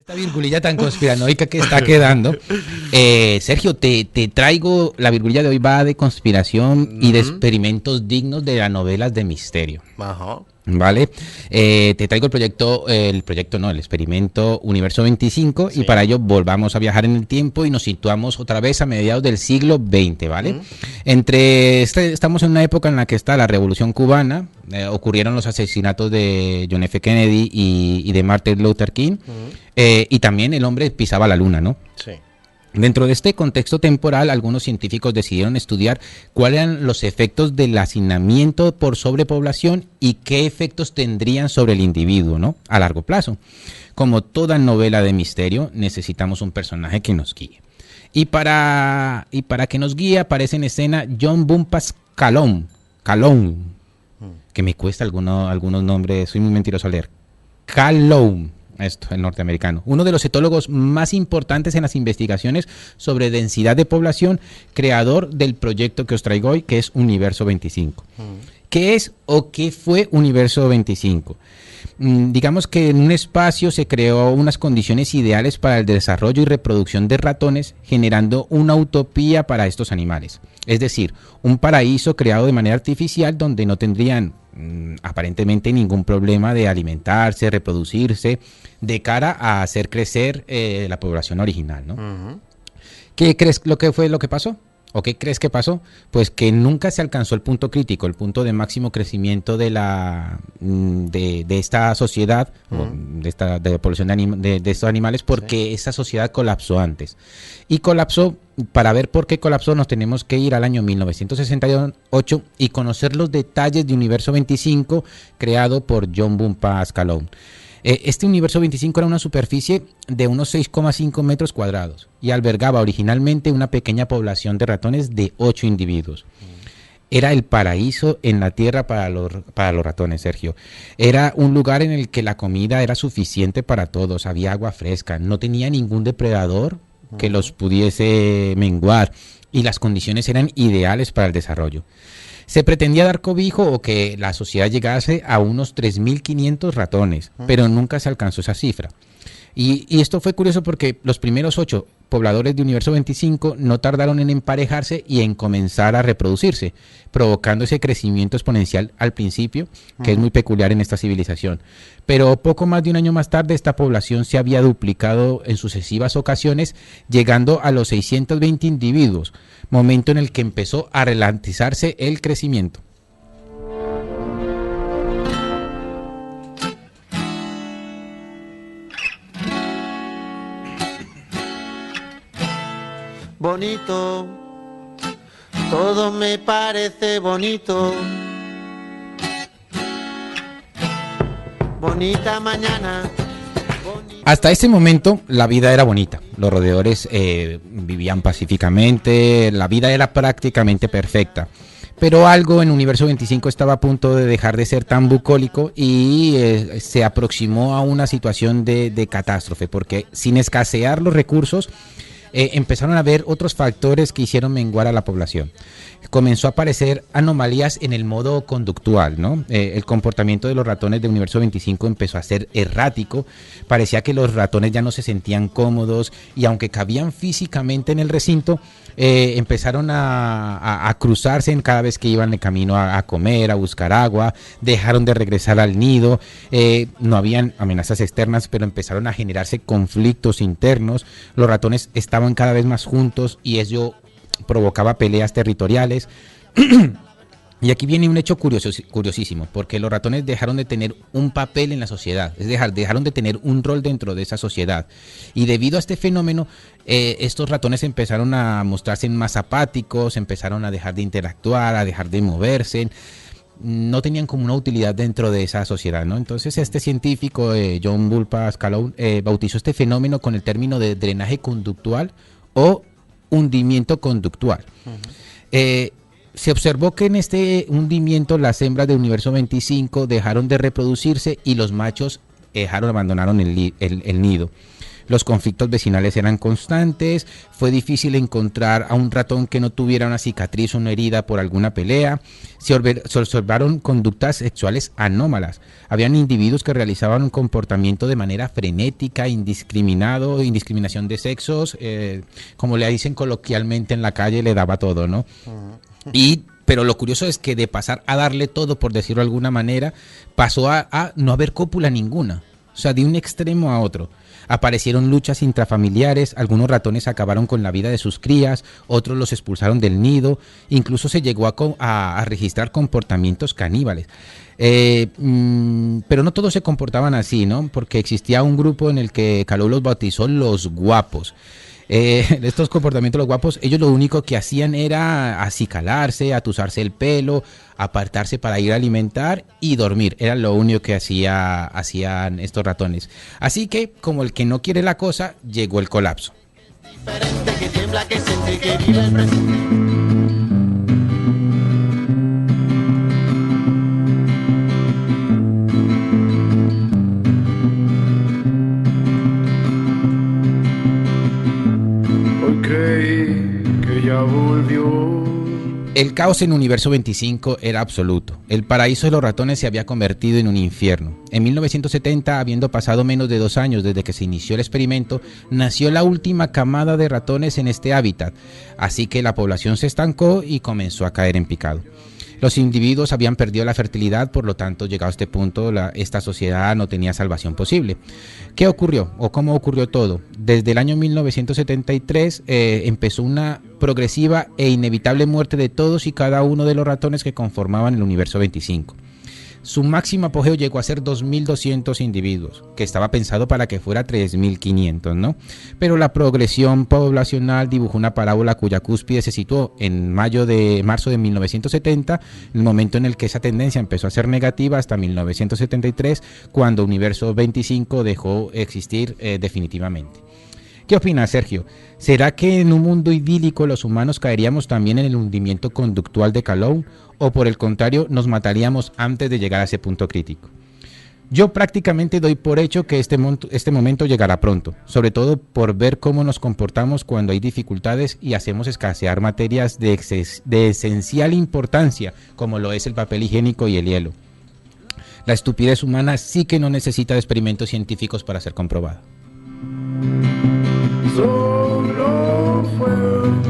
Esta virgulilla tan conspiranoica que está quedando. Sergio, te traigo, la virgulilla de hoy va de conspiración y de experimentos dignos de las novelas de misterio. Ajá. ¿Vale? Te traigo el experimento Universo 25, sí. Y para ello volvamos a viajar en el tiempo y nos situamos otra vez a mediados del siglo XX, ¿vale? Estamos en una época en la que está la Revolución Cubana, ocurrieron los asesinatos de John F. Kennedy y de Martin Luther King, y también el hombre pisaba la luna, ¿no? Sí. Dentro de este contexto temporal, algunos científicos decidieron estudiar cuáles eran los efectos del hacinamiento por sobrepoblación y qué efectos tendrían sobre el individuo, ¿no? A largo plazo. Como toda novela de misterio, necesitamos un personaje que nos guíe. Y para que nos guíe aparece en escena John Bumpas Calhoun, que me cuesta algunos nombres, soy muy mentiroso a leer. Calhoun. El norteamericano, uno de los etólogos más importantes en las investigaciones sobre densidad de población, creador del proyecto que os traigo hoy, que es Universo 25. ¿Qué es o qué fue Universo 25? Digamos que en un espacio se creó unas condiciones ideales para el desarrollo y reproducción de ratones, generando una utopía para estos animales. Es decir, un paraíso creado de manera artificial donde no tendrían aparentemente ningún problema de alimentarse, reproducirse, de cara a hacer crecer la población original, ¿no? ¿Qué crees lo que pasó? ¿O qué crees que pasó? Pues que nunca se alcanzó el punto crítico, el punto de máximo crecimiento de esta sociedad, de la población de estos animales, porque esa sociedad colapsó antes. Y colapsó, para ver por qué colapsó, nos tenemos que ir al año 1968 y conocer los detalles de Universo 25, creado por John Bumpas Calhoun. Este Universo 25 era una superficie de unos 6,5 metros cuadrados y albergaba originalmente una pequeña población de ratones de 8 individuos. Era el paraíso en la tierra para los ratones, Sergio. Era un lugar en el que la comida era suficiente para todos, había agua fresca, no tenía ningún depredador que los pudiese menguar y las condiciones eran ideales para el desarrollo. Se pretendía dar cobijo o que la sociedad llegase a unos 3.500 ratones, pero nunca se alcanzó esa cifra. Y esto fue curioso porque los primeros 8 pobladores de Universo 25 no tardaron en emparejarse y en comenzar a reproducirse, provocando ese crecimiento exponencial al principio, que es muy peculiar en esta civilización. Pero poco más de un año más tarde, esta población se había duplicado en sucesivas ocasiones, llegando a los 620 individuos, momento en el que empezó a ralentizarse el crecimiento. Bonito, todo me parece bonito. Bonita mañana. Hasta ese momento la vida era bonita, los roedores vivían pacíficamente, la vida era prácticamente perfecta. Pero algo en Universo 25 estaba a punto de dejar de ser tan bucólico y se aproximó a una situación de catástrofe, porque sin escasear los recursos, empezaron a haber otros factores que hicieron menguar a la población. Comenzó a aparecer anomalías en el modo conductual, ¿no? El comportamiento de los ratones de Universo 25 empezó a ser errático, parecía que los ratones ya no se sentían cómodos y aunque cabían físicamente en el recinto, empezaron a cruzarse en cada vez que iban de camino a comer, a buscar agua, dejaron de regresar al nido, no habían amenazas externas, pero empezaron a generarse conflictos internos, los ratones estaban cada vez más juntos y ello provocaba peleas territoriales. Y aquí viene un hecho curiosísimo, porque los ratones dejaron de tener un papel en la sociedad, es decir, dejaron de tener un rol dentro de esa sociedad. Y debido a este fenómeno, estos ratones empezaron a mostrarse más apáticos, empezaron a dejar de interactuar, a dejar de moverse, no tenían como una utilidad dentro de esa sociedad, ¿no? Entonces este científico, John Bumpas Calhoun, bautizó este fenómeno con el término de drenaje conductual o hundimiento conductual. Se observó que en este hundimiento las hembras de Universo 25 dejaron de reproducirse y los machos abandonaron el nido. Los conflictos vecinales eran constantes, fue difícil encontrar a un ratón que no tuviera una cicatriz o una herida por alguna pelea, se observaron conductas sexuales anómalas, habían individuos que realizaban un comportamiento de manera frenética, indiscriminación de sexos, como le dicen coloquialmente en la calle, le daba todo, ¿no? Pero lo curioso es que de pasar a darle todo, por decirlo de alguna manera, pasó a no haber cópula ninguna. O sea, de un extremo a otro. Aparecieron luchas intrafamiliares, algunos ratones acabaron con la vida de sus crías, otros los expulsaron del nido, incluso se llegó a registrar comportamientos caníbales. Pero no todos se comportaban así, ¿no? Porque existía un grupo en el que Calou los bautizó los guapos. Estos comportamientos de los guapos, ellos lo único que hacían era acicalarse, atusarse el pelo, apartarse para ir a alimentar y dormir. Era lo único que hacían estos ratones. Así que, como el que no quiere la cosa, llegó el colapso. Diferente, que tiembla, que siente, que vive el presente. El caos en Universo 25 era absoluto. El paraíso de los ratones se había convertido en un infierno. En 1970, habiendo pasado menos de 2 años desde que se inició el experimento, nació la última camada de ratones en este hábitat, así que la población se estancó y comenzó a caer en picado. Los individuos habían perdido la fertilidad, por lo tanto, llegado a este punto, esta sociedad no tenía salvación posible. ¿Qué ocurrió o cómo ocurrió todo? Desde el año 1973 empezó una progresiva e inevitable muerte de todos y cada uno de los ratones que conformaban el Universo 25. Su máximo apogeo llegó a ser 2.200 individuos, que estaba pensado para que fuera 3.500, ¿no? Pero la progresión poblacional dibujó una parábola cuya cúspide se situó en marzo de 1970, el momento en el que esa tendencia empezó a ser negativa, hasta 1973, cuando Universo 25 dejó existir definitivamente. ¿Qué opinas, Sergio? ¿Será que en un mundo idílico los humanos caeríamos también en el hundimiento conductual de Calou? ¿O por el contrario, nos mataríamos antes de llegar a ese punto crítico? Yo prácticamente doy por hecho que este momento llegará pronto, sobre todo por ver cómo nos comportamos cuando hay dificultades y hacemos escasear materias de esencial importancia, como lo es el papel higiénico y el hielo. La estupidez humana sí que no necesita de experimentos científicos para ser comprobada. Solo fue un